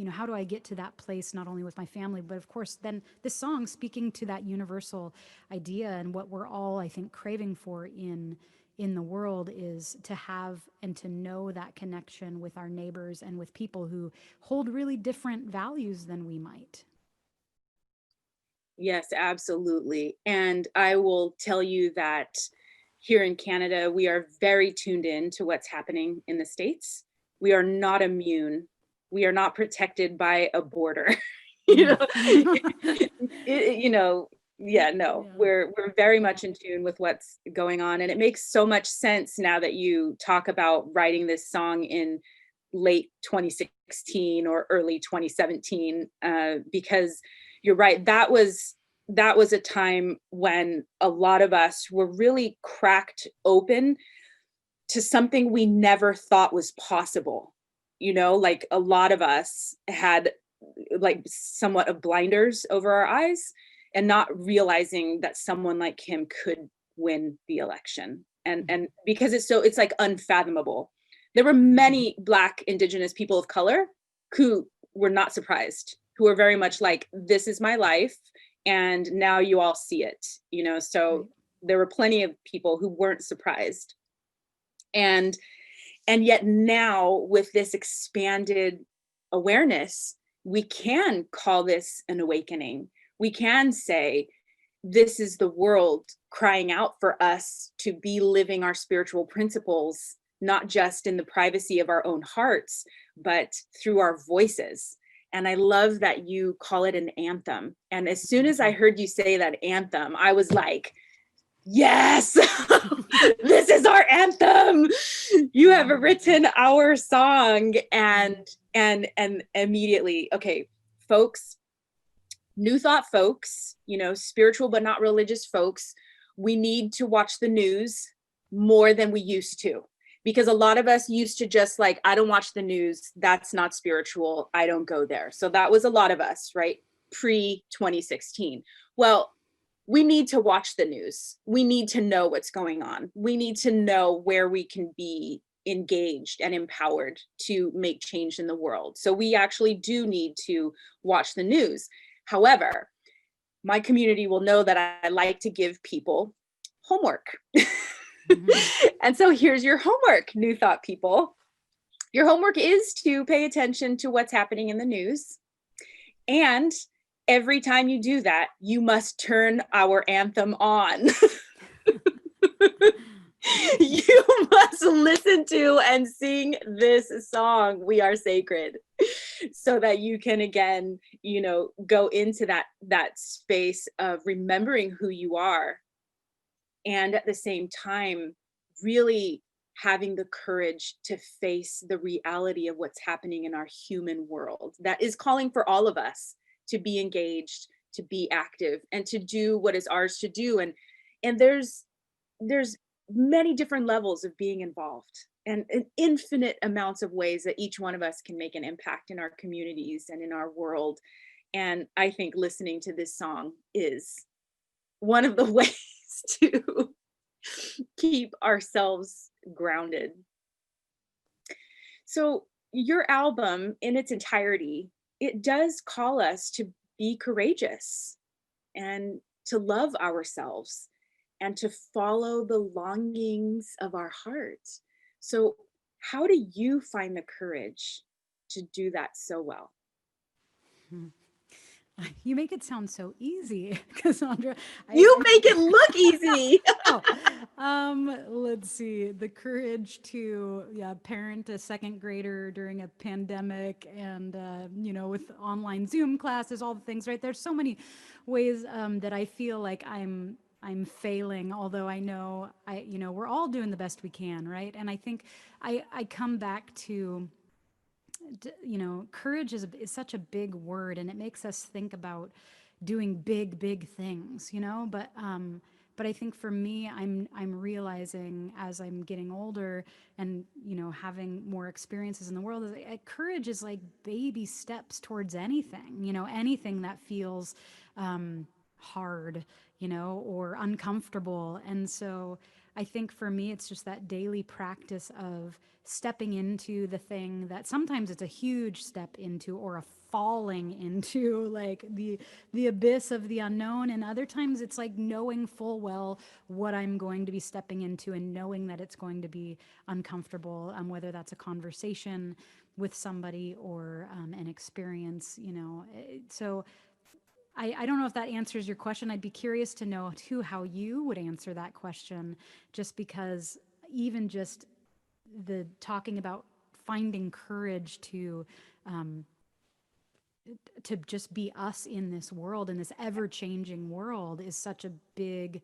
how do I get to that place, not only with my family, but of course, then this song speaking to that universal idea and what we're all, I think, craving for in the world is to have and to know that connection with our neighbors and with people who hold really different values than we might. Yes, absolutely. And I will tell you that here in Canada, we are very tuned in to what's happening in the States. We are not immune. We are not protected by a border. Yeah, no, we're very much in tune with what's going on. And it makes so much sense now that you talk about writing this song in late 2016 or early 2017, because you're right. That was a time when a lot of us were really cracked open to something we never thought was possible. Like a lot of us had like somewhat of blinders over our eyes and not realizing that someone like him could win the election. And because it's like unfathomable. There were many Black, Indigenous people of color who were not surprised, who were very much like, this is my life. and now you all see it, so Right. there were plenty of people who weren't surprised. And yet now, with this expanded awareness, we can call this an awakening. We can say, this is the world crying out for us to be living our spiritual principles, not just in the privacy of our own hearts, but through our voices. And I love that you call it an anthem. And as soon as I heard you say that anthem, I was like, yes, this is our anthem. You have written our song. And immediately, okay, folks, New Thought folks, spiritual but not religious folks, we need to watch the news more than we used to. Because a lot of us used to just like, I don't watch the news. That's not spiritual. I don't go there. So that was a lot of us, right? Pre-2016. Well, we need to watch the news. We need to know what's going on. We need to know where we can be engaged and empowered to make change in the world. So we actually do need to watch the news. However, my community will know that I like to give people homework. And so here's your homework, New Thought people. Your homework is to pay attention to what's happening in the news. And every time you do that, you must turn our anthem on. You must listen to and sing this song, We Are Sacred, so that you can again, go into that space of remembering who you are. And at the same time, really having the courage to face the reality of what's happening in our human world that is calling for all of us to be engaged, to be active, and to do what is ours to do. And there's many different levels of being involved, and infinite amounts of ways that each one of us can make an impact in our communities and in our world. And I think listening to this song is one of the ways to keep ourselves grounded. So your album in its entirety, it does call us to be courageous and to love ourselves and to follow the longings of our hearts. So how do you find the courage to do that so well? You make it sound so easy, Cassandra. You make it look easy. Oh, let's see. The courage to, parent a second grader during a pandemic and, with online Zoom classes, all the things, right? There's so many ways that I feel like I'm failing, although I know we're all doing the best we can, right? And I think I come back to, courage is such a big word, and it makes us think about doing big things, but I think for me, I'm realizing as I'm getting older and having more experiences in the world, courage is like baby steps towards anything, anything that feels hard, or uncomfortable. And so I think for me, it's just that daily practice of stepping into the thing that sometimes it's a huge step into, or a falling into like the abyss of the unknown, and other times it's like knowing full well what I'm going to be stepping into and knowing that it's going to be uncomfortable, whether that's a conversation with somebody or an experience, so I don't know if that answers your question. I'd be curious to know too how you would answer that question, just because even just the talking about finding courage to just be us in this world, in this ever-changing world, is such a big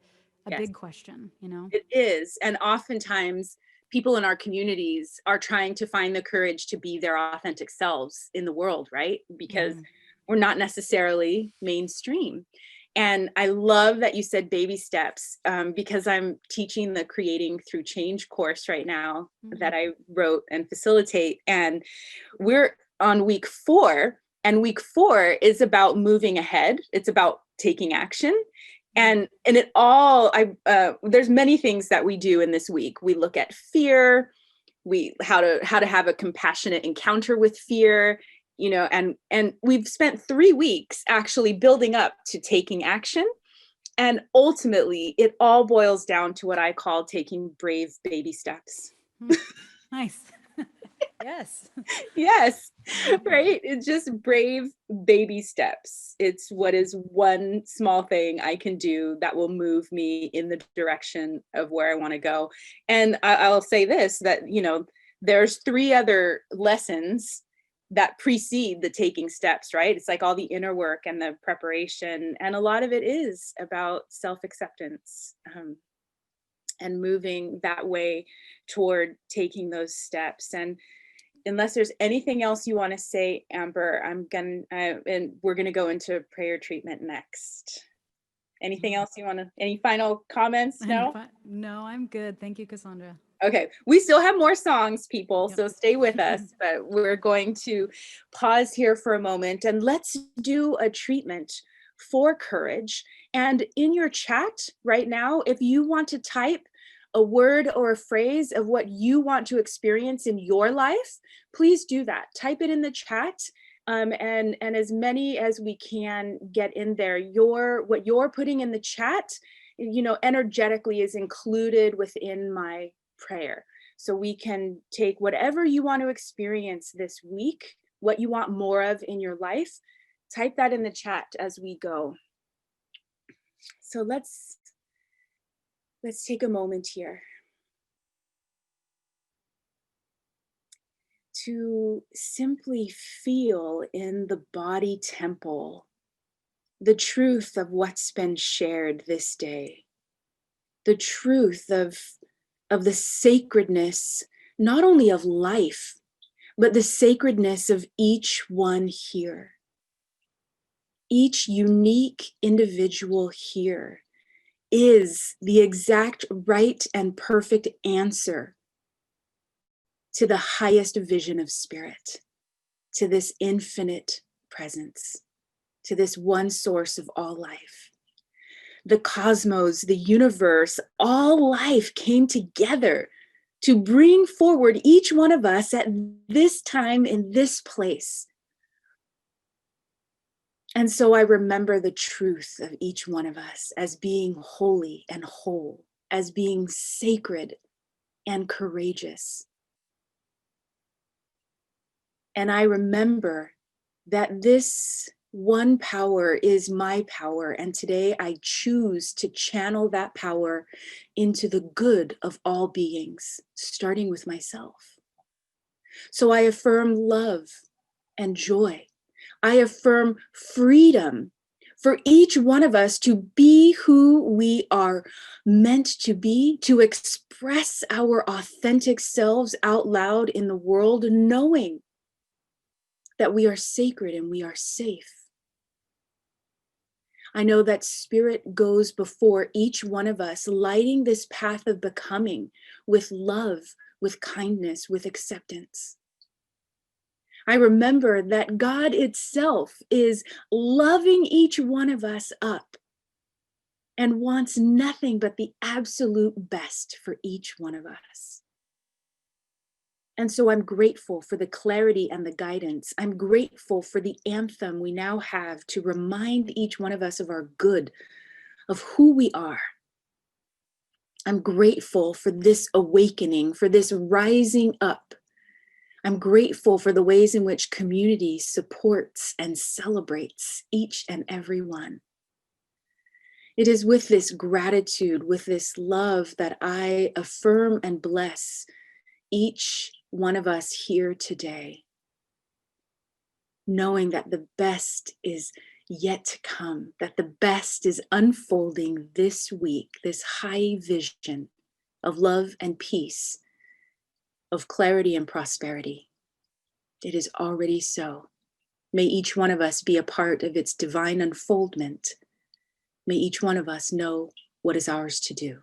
Yes, question. it is. And oftentimes people in our communities are trying to find the courage to be their authentic selves in the world, right? Because we're not necessarily mainstream. And I love that you said baby steps, because I'm teaching the Creating Through Change course right now that I wrote and facilitate. And we're on week 4, and week 4 is about moving ahead. It's about taking action. And it all, there's many things that we do in this week. We look at fear, how to have a compassionate encounter with fear, and we've spent 3 weeks actually building up to taking action. And ultimately, it all boils down to what I call taking brave baby steps. Nice. Yes. Yes, right? It's just brave baby steps. It's what is one small thing I can do that will move me in the direction of where I want to go. And I'll say this, that, there's 3 other lessons that precede the taking steps, right? It's like all the inner work and the preparation. And a lot of it is about self-acceptance, and moving that way toward taking those steps. And unless there's anything else you want to say, Amber, and we're gonna go into prayer treatment next. Anything else you want to? Any final comments? No. No, I'm good. Thank you, Cassandra. Okay, we still have more songs, people, Yep. so stay with us. But we're going to pause here for a moment and let's do a treatment for courage. And in your chat right now, if you want to type a word or a phrase of what you want to experience in your life, please do that. Type it in the chat. And as many as we can get in there. What you're putting in the chat, energetically is included within my prayer. So we can take whatever you want to experience this week, what you want more of in your life, type that in the chat as we go. So let's take a moment here to simply feel in the body temple the truth of what's been shared this day, the truth of the sacredness, not only of life, but the sacredness of each one here. Each unique individual here is the exact right and perfect answer to the highest vision of spirit, to this infinite presence, to this one source of all life. The cosmos, the universe, all life came together to bring forward each one of us at this time in this place. And so I remember the truth of each one of us as being holy and whole, as being sacred and courageous. And I remember that this one power is my power. And today I choose to channel that power into the good of all beings, starting with myself. So I affirm love and joy. I affirm freedom for each one of us to be who we are meant to be, to express our authentic selves out loud in the world, knowing that we are sacred and we are safe. I know that spirit goes before each one of us, lighting this path of becoming with love, with kindness, with acceptance. I remember that God itself is loving each one of us up and wants nothing but the absolute best for each one of us. And so I'm grateful for the clarity and the guidance. I'm grateful for the anthem we now have to remind each one of us of our good, of who we are. I'm grateful for this awakening, for this rising up. I'm grateful for the ways in which community supports and celebrates each and every one. It is with this gratitude, with this love, that I affirm and bless each one of us here today, knowing that the best is yet to come, that the best is unfolding this week, this high vision of love and peace, of clarity and prosperity. It is already so. May each one of us be a part of its divine unfoldment. May each one of us know what is ours to do.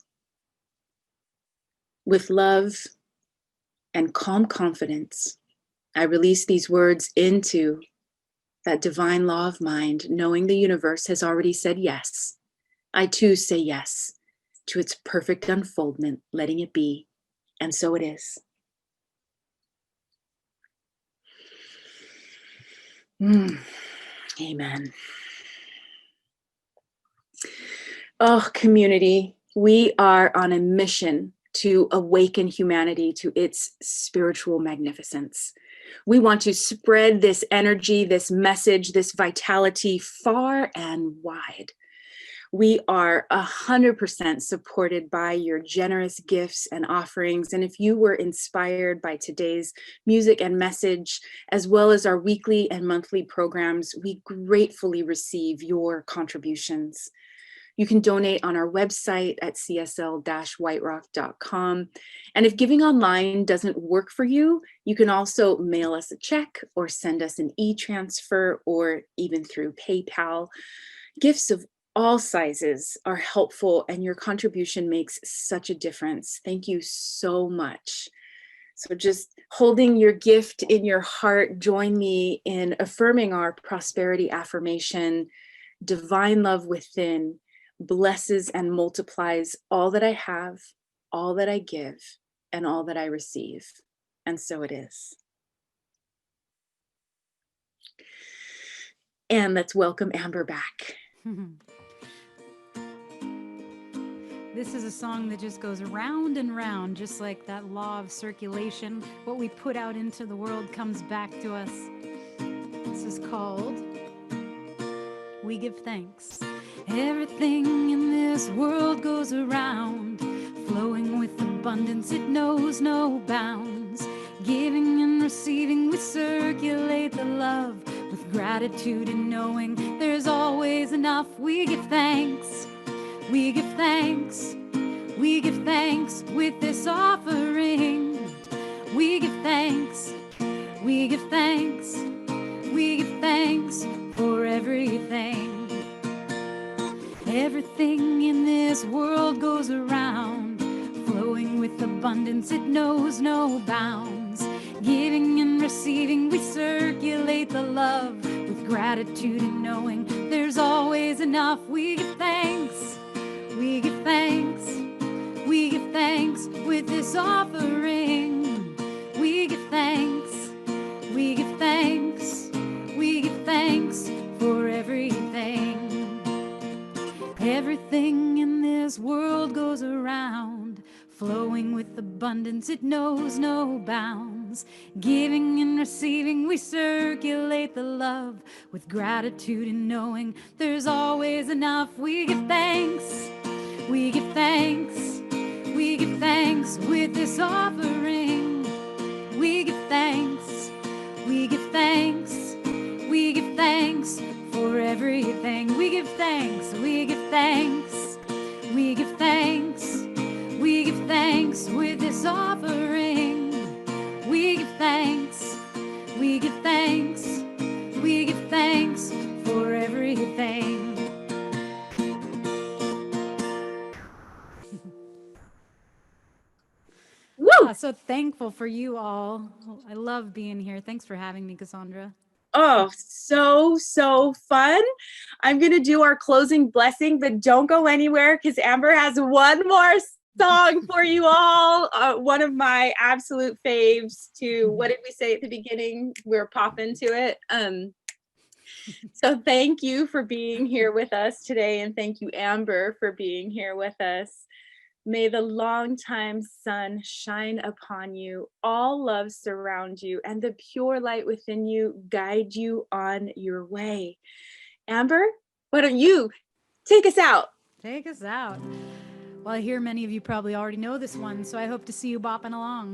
With love and calm confidence, I release these words into that divine law of mind, knowing the universe has already said yes. I too say yes to its perfect unfoldment, letting it be, and so it is. Amen. Oh, community, we are on a mission to awaken humanity to its spiritual magnificence. We want to spread this energy, this message, this vitality far and wide. We are 100% supported by your generous gifts and offerings. And if you were inspired by today's music and message, as well as our weekly and monthly programs, we gratefully receive your contributions. You can donate on our website at csl-whiterock.com. And if giving online doesn't work for you, you can also mail us a check or send us an e-transfer or even through PayPal. Gifts of all sizes are helpful, and your contribution makes such a difference. Thank you so much. So just holding your gift in your heart, join me in affirming our prosperity affirmation. Divine love within blesses and multiplies all that I have, all that I give, and all that I receive. And so it is. And let's welcome Amber back. This is a song that just goes round and round, just like that law of circulation. What we put out into the world comes back to us. This is called We Give Thanks. Everything in this world goes around, flowing with abundance, it knows no bounds. Giving and receiving, we circulate the love with gratitude and knowing there's always enough. We give thanks, we give thanks, we give thanks with this offering. We give thanks, we give thanks, we give thanks for everything. Everything in this world goes around, flowing with abundance, it knows no bounds. Giving and receiving, we circulate the love with gratitude and knowing there's always enough. We give thanks, we give thanks, we give thanks with this offering. We give thanks, we give thanks, we give thanks for everything. Everything in this world goes around, flowing with abundance, it knows no bounds. Giving and receiving, we circulate the love with gratitude and knowing there's always enough. We give thanks, we give thanks, we give thanks with this offering. We give thanks, we give thanks, we give thanks for everything. We give thanks, we give thanks, we give thanks, we give thanks with this offering. We give thanks, we give thanks, we give thanks for everything. Woo! So thankful for you all. I love being here. Thanks for having me, Cassandra. Oh, so fun. I'm going to do our closing blessing, but don't go anywhere because Amber has one more song for you all. One of my absolute faves to, what did we say at the beginning? We're popping to it. So thank you for being here with us today. And thank you, Amber, for being here with us. May the longtime sun shine upon you, all love surround you, and the pure light within you guide you on your way. Amber, why don't you take us out? Take us out. Well, I hear many of you probably already know this one, so I hope to see you bopping along.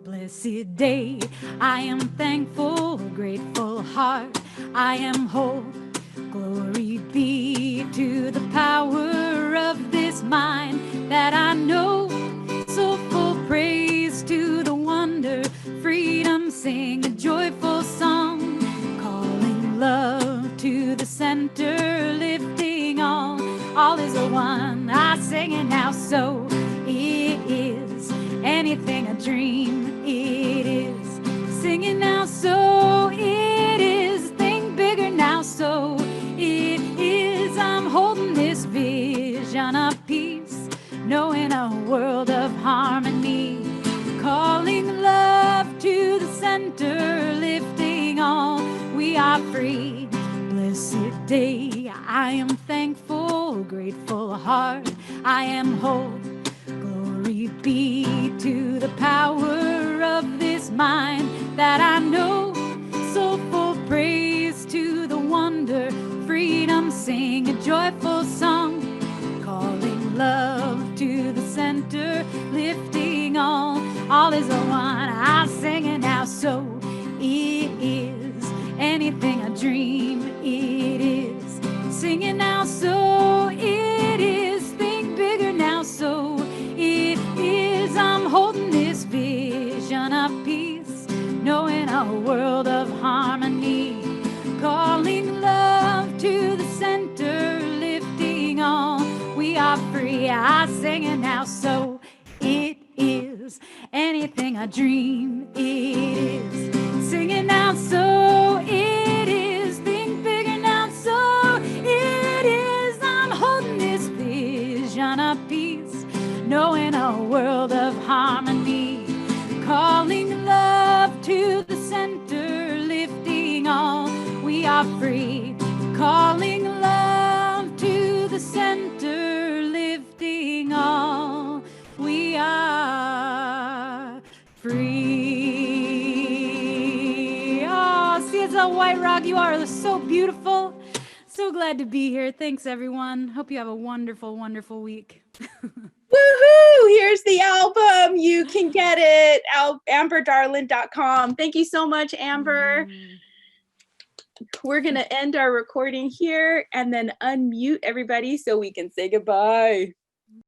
Blessed day, I am thankful, grateful heart, I am whole. Glory be to the power of this mind that I know. So full praise to the wonder, freedom, sing a joyful song. Calling love to the center, lifting all is a one. I sing it now, so it is. Anything a dream, it is. Singing now, so it is. Think bigger now, so it is. I'm holding this vision of peace, knowing a world of harmony. Calling love to the center, lifting all. We are free. Blessed day, I am thankful, grateful heart, I am whole. Glory be to the power of this mind that I know. Soulful praise to the wonder, freedom, sing a joyful song. Calling love to the center, lifting all is a one. I sing it now, so it is. Anything I dream, it is. Sing it now, so it is. Think bigger now, so it is. I'm holding this vision of peace, knowing a world of harmony. Calling love to the center, lifting all. We are free. I sing it now, so it is. Anything I dream, it is. Sing it now, so it is. Think bigger now, so it is. I'm holding this vision of peace, knowing a world of harmony. Calling love to the center, lifting all. We are free. Calling love to the center, lifting all. We are free. Oh, CSL White Rock, you are so beautiful. So glad to be here. Thanks, everyone. Hope you have a wonderful, wonderful week. Woohoo! Here's the album. You can get it at amberdarland.com. Thank you so much, Amber. We're going to end our recording here and then unmute everybody so we can say goodbye.